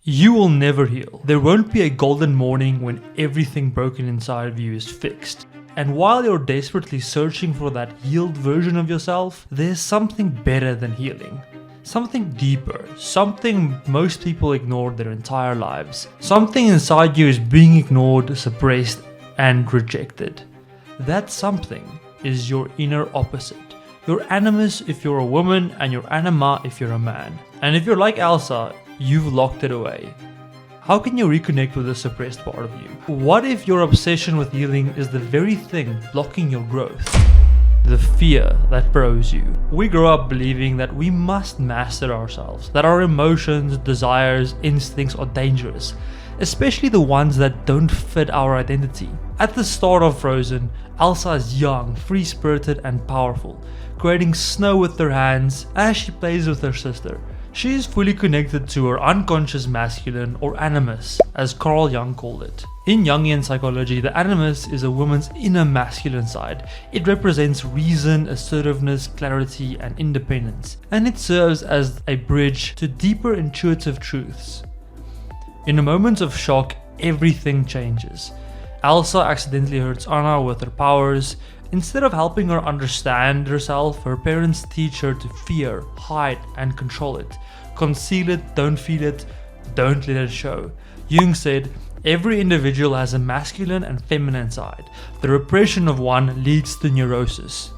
You will never heal. There won't be a golden morning when everything broken inside of you is fixed. And while you're desperately searching for that healed version of yourself, there's something better than healing. Something deeper, something most people ignore their entire lives. Something inside you is being ignored, suppressed, and rejected. That something is your inner opposite. Your animus if you're a woman, and your anima if you're a man. And if you're like Elsa, you've locked it away. How can you reconnect with the suppressed part of you? What if your obsession with healing is the very thing blocking your growth? The fear that froze you. We grow up believing that we must master ourselves, that our emotions, desires, instincts are dangerous, especially the ones that don't fit our identity. At the start of Frozen, Elsa is young, free-spirited and powerful, creating snow with her hands as she plays with her sister. She is fully connected to her unconscious masculine, or animus, as Carl Jung called it. In Jungian psychology, the animus is a woman's inner masculine side. It represents reason, assertiveness, clarity, and independence, and it serves as a bridge to deeper intuitive truths. In a moment of shock, everything changes. Elsa accidentally hurts Anna with her powers. Instead of helping her understand herself, her parents teach her to fear, hide, and control it. Conceal it, don't feel it, don't let it show. Jung said, every individual has a masculine and feminine side. The repression of one leads to neurosis.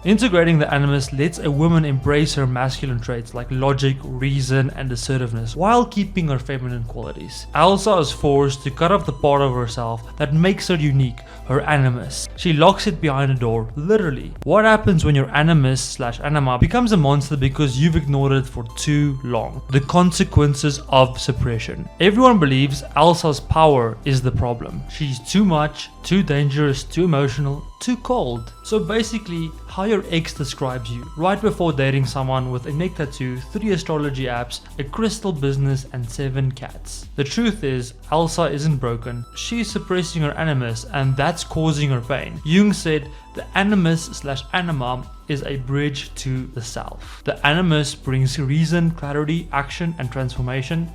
Integrating the animus lets a woman embrace her masculine traits like logic, reason, and assertiveness while keeping her feminine qualities. Elsa is forced to cut off the part of herself that makes her unique, her animus. She locks it behind a door, literally. What happens when your animus/anima becomes a monster because you've ignored it for too long? The consequences of suppression. Everyone believes Elsa's power is the problem. She's too much, too dangerous, too emotional, too cold. So basically, how your ex describes you. Right before dating someone with a neck tattoo, 3 astrology apps, a crystal business, and 7 cats. The truth is, Elsa isn't broken. She's suppressing her animus, and that's causing her pain. Jung said, the animus/anima is a bridge to the self. The animus brings reason, clarity, action, and transformation.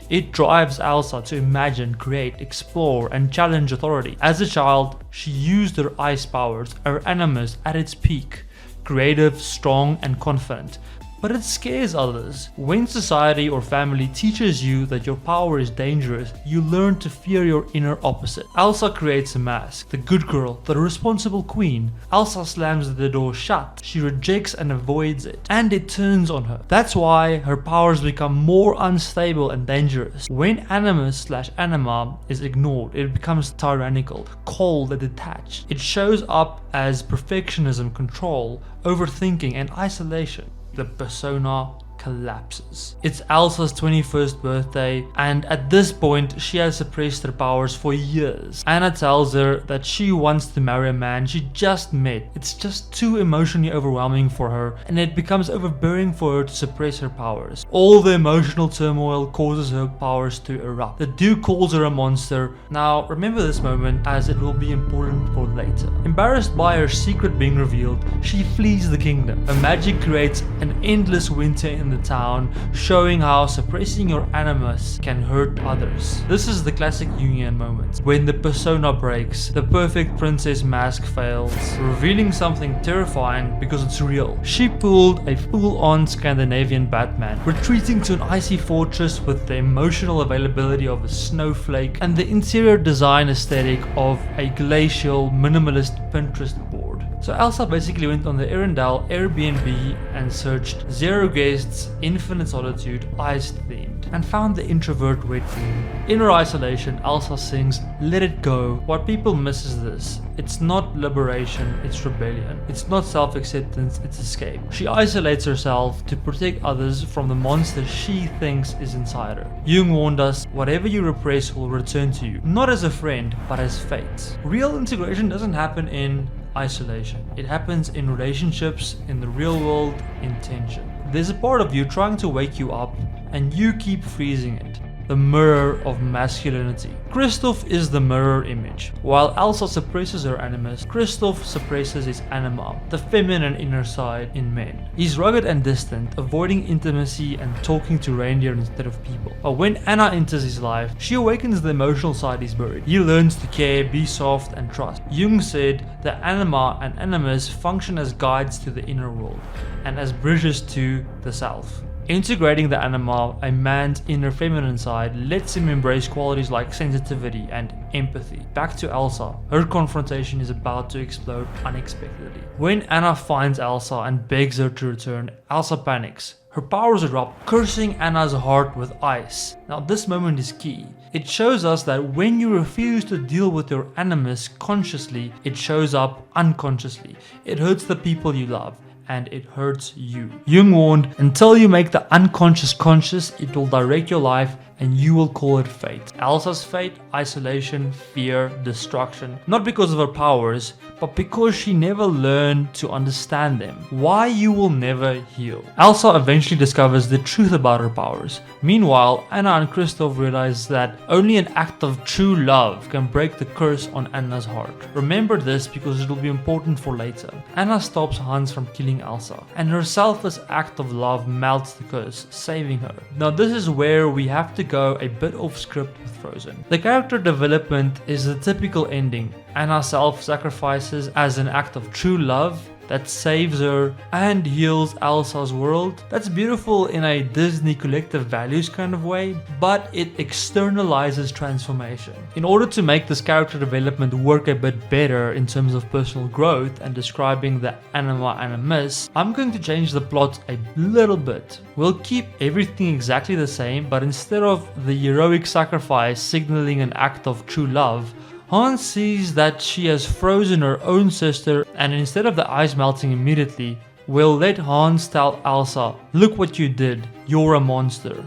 It drives Elsa to imagine, create, explore, and challenge authority. As a child, she used her ice powers, her animus at its peak, creative, strong, and confident. But it scares others. When society or family teaches you that your power is dangerous, you learn to fear your inner opposite. Elsa creates a mask, the good girl, the responsible queen. Elsa slams the door shut. She rejects and avoids it, and it turns on her. That's why her powers become more unstable and dangerous. When animus/anima is ignored, it becomes tyrannical, cold, and detached. It shows up as perfectionism, control, overthinking, and isolation. The persona collapses. It's Elsa's 21st birthday, and at this point she has suppressed her powers for years. Anna tells her that she wants to marry a man she just met. It's just too emotionally overwhelming for her, and it becomes overbearing for her to suppress her powers. All the emotional turmoil causes her powers to erupt. The Duke calls her a monster. Now remember this moment, as it will be important for later. Embarrassed by her secret being revealed, she flees the kingdom. Her magic creates an endless winter in the town, showing how suppressing your animus can hurt others. This is the classic Jungian moment, when the persona breaks, the perfect princess mask fails, revealing something terrifying because it's real. She pulled a full-on Scandinavian Batman, retreating to an icy fortress with the emotional availability of a snowflake and the interior design aesthetic of a glacial, minimalist Pinterest board. So Elsa basically went on the Arendelle Airbnb and searched 0 guests, infinite solitude, ice themed, and found the introvert wet room. In her isolation, Elsa sings "Let It Go." What people miss is this: it's not liberation, it's rebellion. It's not self-acceptance, it's escape. She isolates herself to protect others from the monster she thinks is inside her. Jung warned us, whatever you repress will return to you, not as a friend, but as fate. Real integration doesn't happen in isolation. It happens in relationships, in the real world, in tension. There's a part of you trying to wake you up, and you keep freezing it. the mirror of masculinity. Christoph is the mirror image. While Elsa suppresses her animus, Christoph suppresses his anima, the feminine inner side in men. He's rugged and distant, avoiding intimacy and talking to reindeer instead of people. But when Anna enters his life, she awakens the emotional side he's buried. He learns to care, be soft, and trust. Jung said that anima and animus function as guides to the inner world and as bridges to the self. Integrating the anima, a man's inner feminine side, lets him embrace qualities like sensitivity and empathy. Back to Elsa. Her confrontation is about to explode unexpectedly. When Anna finds Elsa and begs her to return, Elsa panics. Her powers erupt, cursing Anna's heart with ice. Now this moment is key. It shows us that when you refuse to deal with your animus consciously, it shows up unconsciously. It hurts the people you love. And it hurts you. Jung warned, until you make the unconscious conscious, it will direct your life and you will call it fate. Elsa's fate, isolation, fear, destruction. Not because of her powers, but because she never learned to understand them. Why you will never heal. Elsa eventually discovers the truth about her powers. Meanwhile, Anna and Christoph realize that only an act of true love can break the curse on Anna's heart. Remember this because it will be important for later. Anna stops Hans from killing Elsa, and her selfless act of love melts the curse, saving her. Now this is where we have to go a bit off script with Frozen. The character development is the typical ending. Anna self-sacrifices as an act of true love that saves her and heals Elsa's world. That's beautiful in a Disney collective values kind of way, but it externalizes transformation. In order to make this character development work a bit better in terms of personal growth and describing the anima animus, I'm going to change the plot a little bit. We'll keep everything exactly the same, but instead of the heroic sacrifice signaling an act of true love, Hans sees that she has frozen her own sister, and instead of the ice melting immediately, we'll let Hans tell Elsa, look what you did, you're a monster.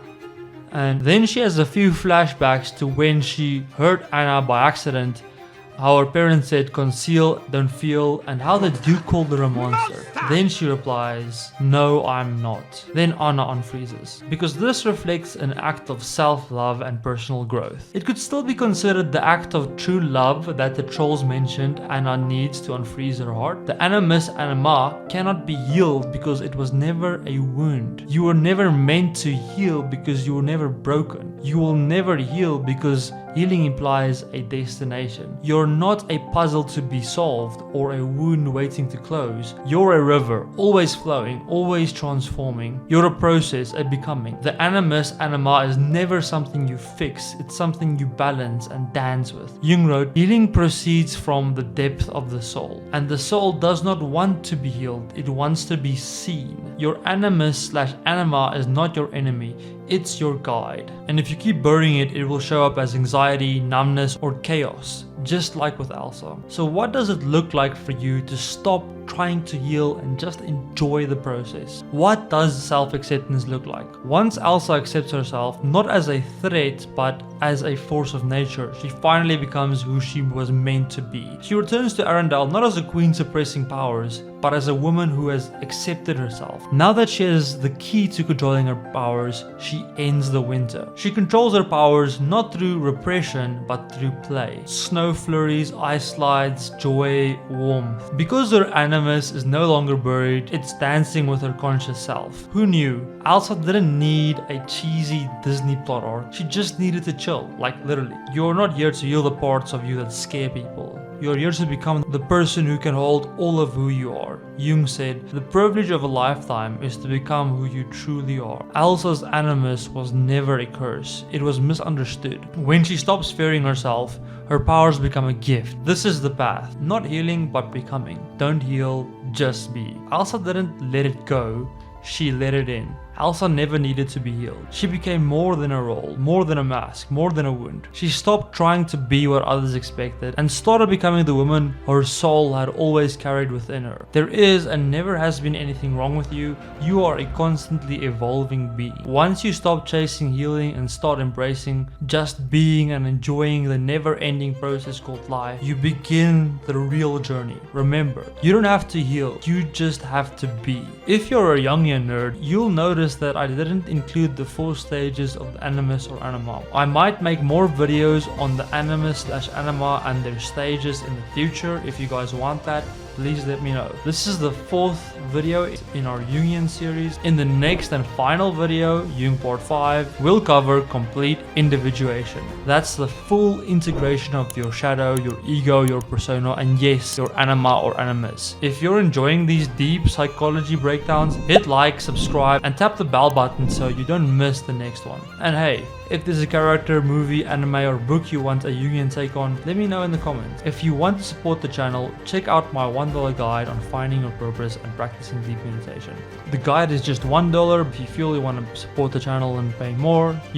And then she has a few flashbacks to when she hurt Anna by accident, how her parents said conceal, don't feel, and how the Duke called her a monster. Then she replies, no I'm not. Then Anna unfreezes. Because this reflects an act of self-love and personal growth. It could still be considered the act of true love that the trolls mentioned Anna needs to unfreeze her heart. The animus anima cannot be healed because it was never a wound. You were never meant to heal because you were never broken. You will never heal because healing implies a destination. You're not a puzzle to be solved or a wound waiting to close. You're a river, always flowing, always transforming. You're a process, a becoming. The animus anima is never something you fix, it's something you balance and dance with. Jung wrote, healing proceeds from the depth of the soul, and the soul does not want to be healed, it wants to be seen. Your animus/anima is not your enemy, it's your guide. And if you keep burying it, it will show up as anxiety, numbness, or chaos, just like with Elsa. So what does it look like for you to stop trying to heal and just enjoy the process? What does self-acceptance look like? Once Elsa accepts herself, not as a threat, but as a force of nature, she finally becomes who she was meant to be. She returns to Arendelle not as a queen suppressing powers, but as a woman who has accepted herself. Now that she has the key to controlling her powers, she ends the winter. She controls her powers not through repression, but through play. Snow flurries, ice slides, joy, warmth. Because her animus is no longer buried, it's dancing with her conscious self. Who knew? Elsa didn't need a cheesy Disney plot arc. She just needed to chill, like literally. You're not here to heal the parts of you that scare people. You're here to become the person who can hold all of who you are. Jung said, the privilege of a lifetime is to become who you truly are. Elsa's animus was never a curse, it was misunderstood. When she stops fearing herself, her powers become a gift. This is the path, not healing but becoming. Don't heal, just be. Elsa didn't let it go, she let it in. Elsa never needed to be healed. She became more than a role, more than a mask, more than a wound. She stopped trying to be what others expected and started becoming the woman her soul had always carried within her. There is and never has been anything wrong with you. You are a constantly evolving being. Once you stop chasing healing and start embracing just being and enjoying the never-ending process called life, you begin the real journey. Remember, you don't have to heal, you just have to be. If you're a Jungian nerd, you'll notice notice that I didn't include the 4 stages of the Animus or Anima. I might make more videos on the Animus/Anima and their stages in the future. If you guys want that, please let me know. This is the 4th video in our Jungian series. In the next and final video, Jung Part 5, we'll cover complete individuation. That's the full integration of your shadow, your ego, your persona, and yes, your anima or animus. If you're enjoying these deep psychology breakdowns, hit like, subscribe, and tap the bell button so you don't miss the next one. And hey, if there's a character, movie, anime, or book you want a Jungian take on, let me know in the comments. If you want to support the channel, check out my $1 guide on finding your purpose and practicing deep meditation. The guide is just $1. If you feel you want to support the channel and pay more, you